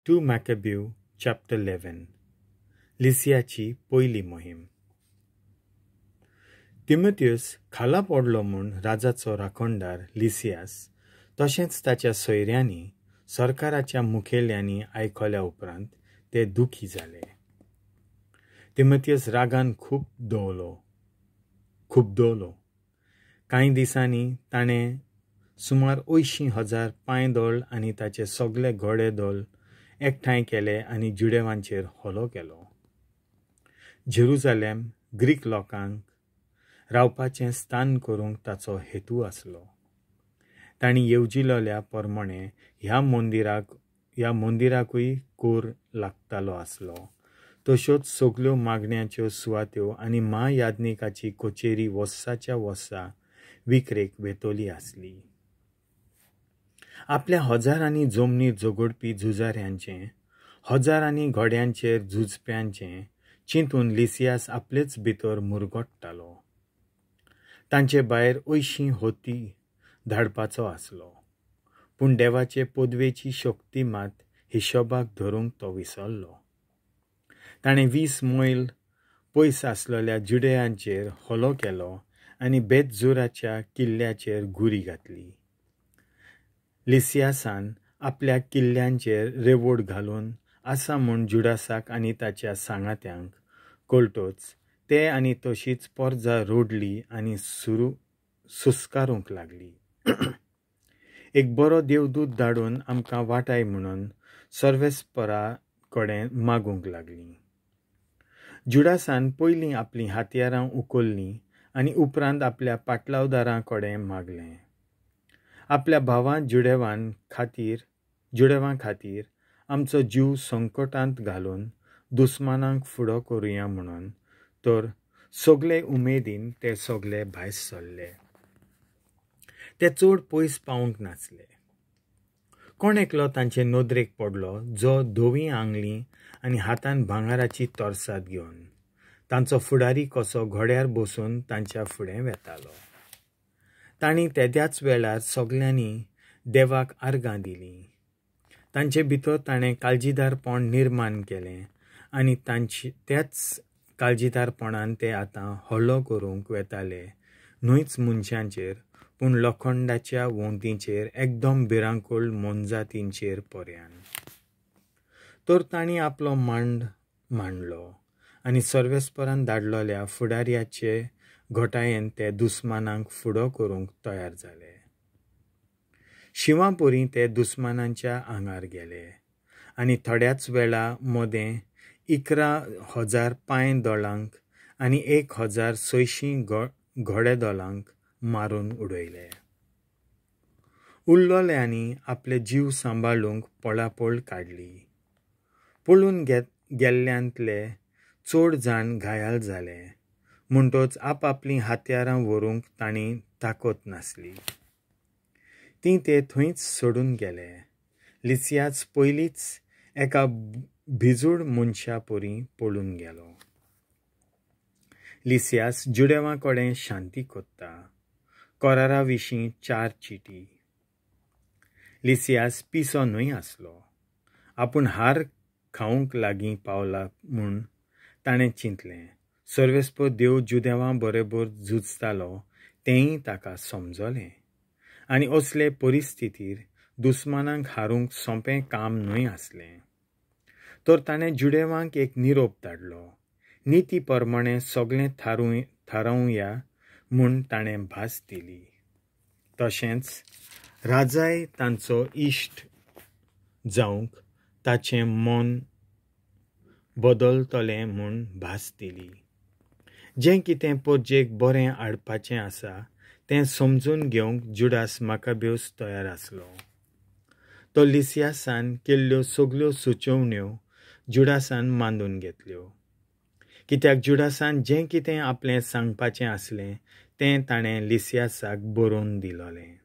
2 Maccabees chapter 11 लिसियाची पयली मोहीम. तिमोथियस खाला पडलो म्हूण राजाचो राखणदार लिसियास तशेंच ताच्या सोयऱ्यांनी सरकाराच्या मुखेल्यांनी आयकल्या उपरांत ते दुखी जाले. तिमोथियस रागान खूब दवलो. कांय दिसांनी ताणें सुमार 80,000 पांयदळ आनी ताचे सगळे घोडे दल एकठांय केले आनी जुडेवांचेर हल्लो केलो. जेरुजालेम ग्रीक लोकांक रावपाचें स्थान करूंक ताचो हेतू आसलो. तांणी येवजिल्ल्या प्रमाणे ह्या मंदिराकूय कोर लागतालो आसलो. तश्योच सगल्यो मागण्यांच्यो सुवात्यो आनी महायाजनिकाची कचेरी वर्साच्या वर्सा विक्रेक वेतोली आसली. आपल्या हजारांनी जमनी झगडपी झुजाऱ्यांचें, हजारांनी घोड्यांचेर झुजप्यांचें चिंतून लिसियास आपलेच भितर मुरगोडटालो. तांचे भायर 80 होती धाडपाचो आसलो, पूण देवाचे पदवेची शक्ती मात हिशोबाक धरूंक तो विसरलो. ताणें 20 मैल पयस आसलेल्या जुडेयांचेर हल्लो केलो आनी बेतजूराच्या किल्ल्याचेर घुरी घातली. लिसियासान आपल्या किल्ल्यांचेर रेवोड घालून आसा म्हूण जुडासाक आनी ताच्या सांगात्यांक कळटोच ते आनी तशीच पर्जा रोडली आनी सुस्कारूंक लागली. एक बरो देवदूत धाडून आमकां वाटाय म्हणून सर्वेस्परा कडेन मागूंक लागली. जुडासान पयलीं आपलीं हातयारां उखल्लीं आनी उपरांत आपल्या पाटलावदारां कडेन मागलें. आपल्या भावां जुडेवां खातीर आमचो जीव संकटांत घालून दुस्मानांक फुडो करुया म्हणून तर सगळे उमेदीन ते सगळे भायर सरले. ते चड पयस पावूंक नासले. कोण एकलो तांचे नदरेक पडलो जो धवी आंगली आनी हातान भांगाराची तोरसाद घेवन तांचो फुडारी कसो घोड्यार बसून तांच्या फुडें वेतालो. तांणी तेद्याच वेळार सगल्यांनी देवाक आर्गां दिलीं. तांचे भितर ताणें काळजीदारपण निर्माण केलें आनी त्याच काळजीदारपणान ते आतां हल्लो करूंक वेताले, न्हूच मनशांचेर पूण लोखंडाच्या वंतींचेर एकदम भिरांकूळ मोनजातींचेर पर्यान. तर तांणी आपलो मांड मांडलो आनी सर्वेस्परान धाडलेल्या फुडाऱ्याचे घोटायेन ते दुस्मानांक फुडो करूंक तयार जाले. शिवांपोरी ते दुस्मानांच्या आंगार गेले आनी थोड्याच वेळा मदें 11,000 पांयदळांक आनी 1,600 घोडेदळांक मारून उडयले. उरलोल्यांनी आपले जीव सांबाळूंक पळापळ काडली. पळून गेल्ल्यांतले चड जाण घायाल जाले. म्हणटच आपआपलीं हातयारां व्हरूंक तांणी ताकत नासली. तीं ते थंयच सोडून गेले. लिसियास पयलींच एका भिजूड मनशा परी पळून गेलो. लिसियास जुडेवां कडेन शांती कोत्ता. करारा विशीं 4 चिटी. लिसियास पिसो न्हय आसलो. आपूण हार खावंक लागीं पावला म्हूण ताणें चिंतलें. सर्वेस्प देव जुदेवां बरोबर झुजतालो तेंय ताका समजलें. आनी असले परिस्थितीर दुस्मानांक हारूंक सोंपें काम न्हय आसलें. तर ताणें जुडेवांक एक निरोप धाडलो. निती प्रमाणें सगळें थारावया म्हूण ताणें भास दिली. तशेंच राजाय तांचो इश्ट जावंक ताचें मन बदलतलें म्हूण भास दिली. जें कितें पर्जेक बरें हाडपाचें आसा तें समजून घेवंक जुडास माकाबेस तयार आसलो. तो लिसियासान केल्ल्यो सगल्यो सुचोवण्यो जुडासान मांडून घेतल्यो. कित्याक जुडासान जें कितें आपलें सांगपाचें आसलें तें ताणें लिसियासाक बरोवन दिलोलें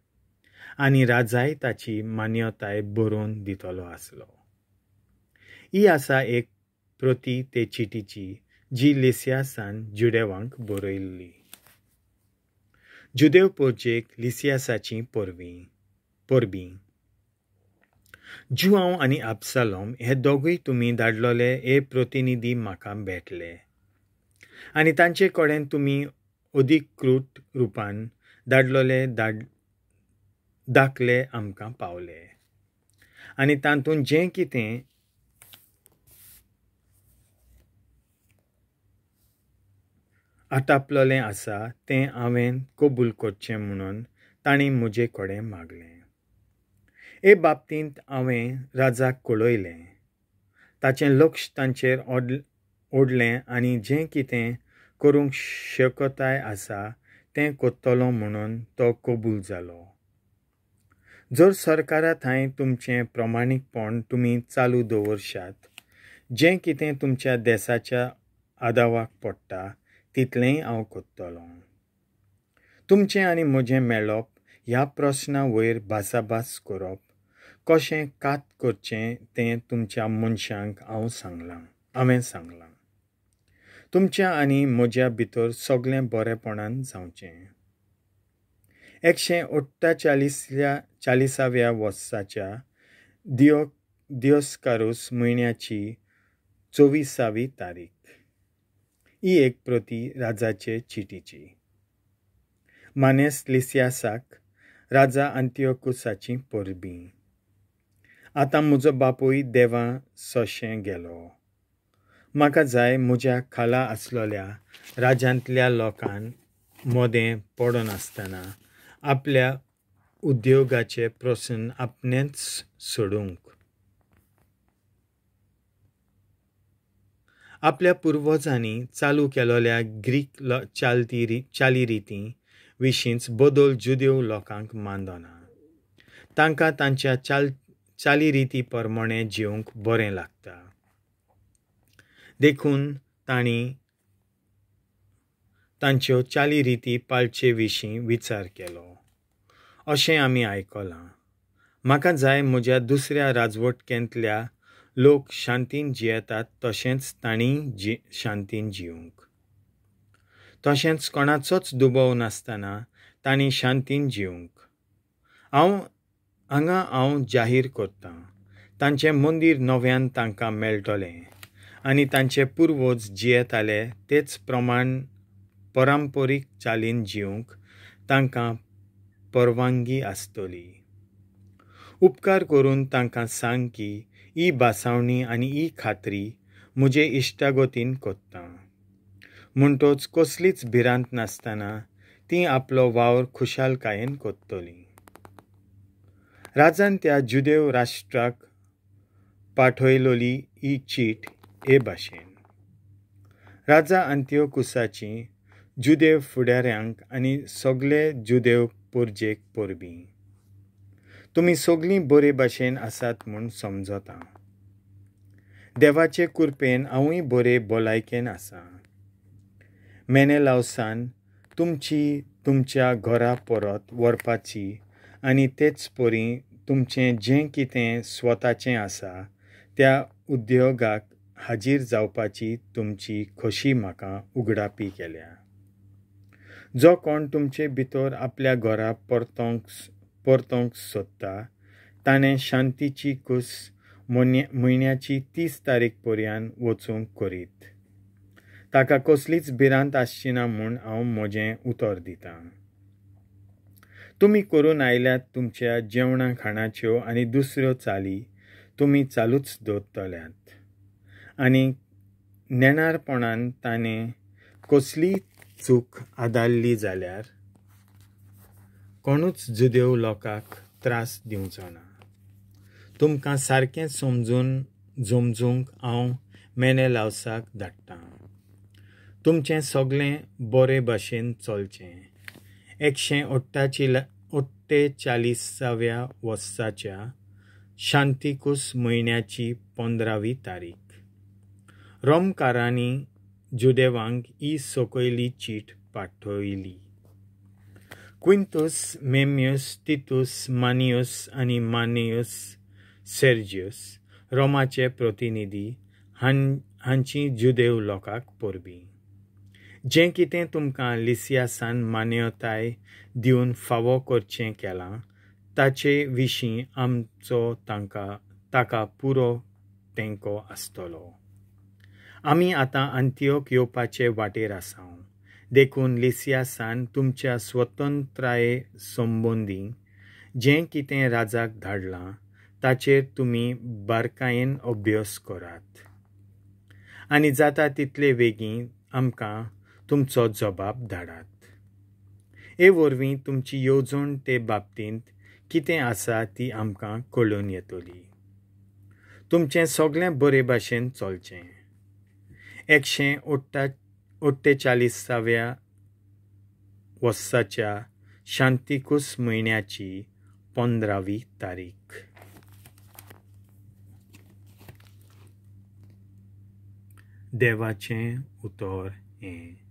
आनी राजाय ताची मान्यताय बरोवन दितलो आसलो. ही आसा एक प्रती ते चिटीची जी लिसियासान जुडेवांक बरयल्ली. जुदेव पर्जेक लिसियासाची परबीं. जुआंव आनी आबसालोम हे दोगूय तुमी धाडलोले हे प्रतिनिधी म्हाका भेटले आनी तांचे कडेन तुमी अधिकृत रुपान धाडलोले दाखले आमकां पावले आनी तातूंत जें कितें आटापलोलें आसा तें हांवें कबूल करचें म्हणून तांणी म्हजे कडेन मागलें. हे बाबतींत हांवें राजाक कळयलें. ताचें लक्ष तांचेर ओडलें आनी जें कितें करूंक शक्यताय आसा तें करतलो म्हणून तो कबूल जालो. जर सरकारा थंय तुमचें प्रमाणीकपण तुमी चालू दवरशात, जें कितें तुमच्या देशाच्या आदावाक पडटा तितलेंय हांव करतलों. तुमचें आनी म्हजें मेळप ह्या प्रस्ना वयर भासाभास करप कशें कात करचें तें तुमच्या मनशांक हांवें सांगलां. तुमच्या आनी म्हज्या भितर सगळें बरेपणान जावचें. 148व्या वर्साच्या दियोस्कारूस म्हयन्याची 24वी तारीख. ही एक प्रती राजाचे चिटीची. मानेस लिसियासाक राजा अंतियोकुसाची परबीं. आतां म्हजो बापूय देवा सोशें गेलो. म्हाका जाय म्हज्या खाला आसलोल्या राज्यांतल्या लोकांक मोदें पडून आसतना आपल्या उद्योगाचे प्रस्न आपणेच सोडूंक. आपल्या पुर्वजांनी चालू केलोल्या ग्रीक चालीरिती विशींच बदल जुदेव लोकांक मानना. तांकां तांच्या चालीरिती प्रमाणें जिवंक बरें लागता. देखून तांणी तांच्यो चालीरिती पाळचे विशीं विचार केलो. अशें आमी आयकलां. म्हाका जाय म्हज्या दुसऱ्या राजवटकेंतल्या लोक शांतीन जियेतात तशेंच तांणीय शांतीन जिवंक. तशेंच कोणाचोच दुबाव नासतना तांणी शांतीन जिवंक. हांव जाहीर करतां. तांचें मंदीर नव्यान तांकां मेळटलें आनी तांचे पुर्वज जियेताले तेच प्रमाण परंपरीक चालीन जिवंक तांकां परवानगी आसतली. उपकार करून तांकां सांग की ही भासावणी आनी ही खात्री म्हजे इश्टागतीन कोत्ता. म्हणटच कसलीच भिरांत नासतना ती आपलो वावर खुशालकायेन कोत्तली. राजान त्या जुदेव राष्ट्राक पाठयलोली ही चीट हे भाशेन. राजा अंतियोकुसाची जुदेव फुडाऱ्यांक आनी सगळे जुदेव परजेक परबीं. तुमी सगळीं बरे भाशेन आसात म्हूण समजता. देवाचे कृपेन हांवूय बरे भलायकेन आसा. मेनेलावसान तुमच्या घरा परत व्हरपाची आनी तेच परी तुमचें जें कितें स्वताचें आसा त्या उद्योगाक हाजीर जावपाची तुमची खोशी म्हाका उगडापी केल्या. जो कोण तुमचे भितर आपल्या घरा परतोंक सोदता ताणें शांतीची कूस म्हयन्याची 30 तारीख पर्यंत वचूंक करीत. ताका कसलीच भिरांत आसची ना म्हूण हांव म्हजें उतर दितां. तुमी करून आयल्यात तुमच्या जेवणा खाणाच्यो आनी दुसऱ्यो चाली तुमी चालूच दवरतल्यात आनी नेणारपणान ताणें कसलीय चूक आदारली जाल्यार कोणूच जुदेव लोकांक त्रास दिवचो ना. तुमकां सारकें समजूंक हांव मेनेलावसाक धाडटां. तुमचें सगळें बरे भाशेन चलचें. 148व्या वर्साच्या शांतिकूस म्हयन्याची 15वी तारीख. रोमकारांनी जुदेवांक ही सकयली चीट पाठयली. क्विंतूस मेमियस तितूस मानियस आनी मानियस सेर्जियस रोमाचे प्रतिनिधी हांची जुदेव लोकांक परबीं. जें कितें तुमकां लिसियासान मान्यताय दिवन फावो करचें केलां ताचे विशीं आमचो तांकां ताका पुरो तेंको आसतलो. आमी आतां अंत्योक येवपाचे वाटेर आसां. देखून लिसियासान तुमच्या स्वतंत्राये संबंदी जें कितें राजाक धाडलां ताचेर तुमी बारकायेन अभ्यास करात आनी जाता तितले बेगीन आमकां तुमचो जबाब धाडात. हे वरवीं तुमची येवजण ते बाबतींत कितें आसा ती आमकां कळून येतली. तुमचें सगळें बरे भाशेन चलचें. 148व्या वर्साच्या शांतिकूस म्हयन्याची 15वी तारीख. देवाचें उतर हें.